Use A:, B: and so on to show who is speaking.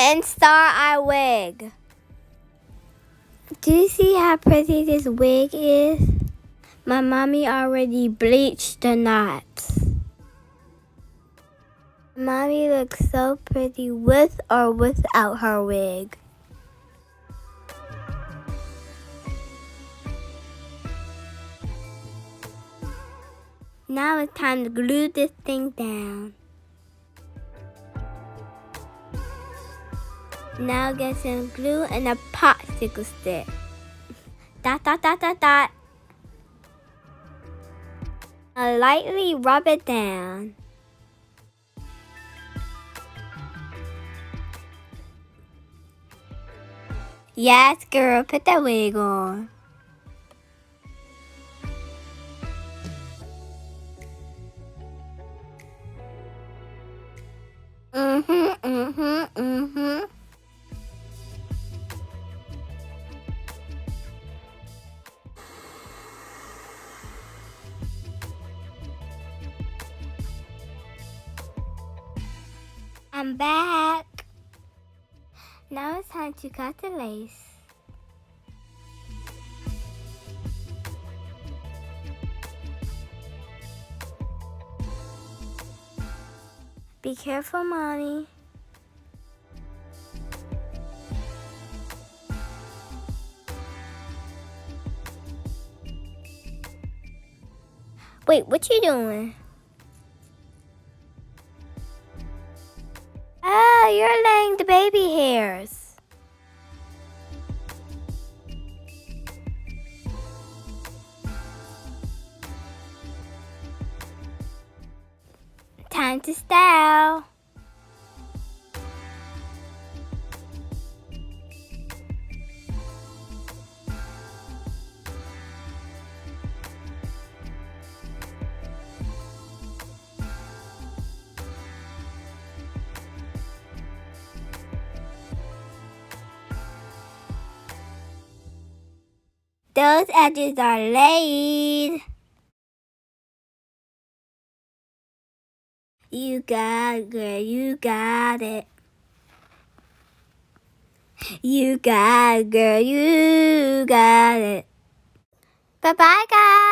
A: and Star Eye wig. Do you see how pretty this wig is? My mommy already bleached the knots. Mommy looks so pretty with or without her wig. Now it's time to glue this thing down. Now get some glue and a popsicle stick. Dot, dot, dot, dot, dot. Now lightly rub it down. Yes, girl, put that wig on. I'm back. Now it's time to cut the lace. Be careful, Mommy. Wait, what you doing? Oh, you're laying the baby hairs. Time to style. Those edges are laid. You got it, girl, you got it. You got it, girl, you got it. Bye-bye, guys.